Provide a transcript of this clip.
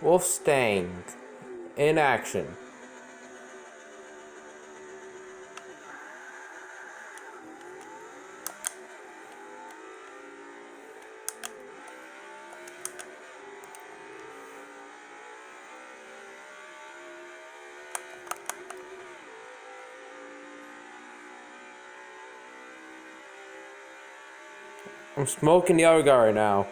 Wolfstang in action. I'm smoking the other guy right now.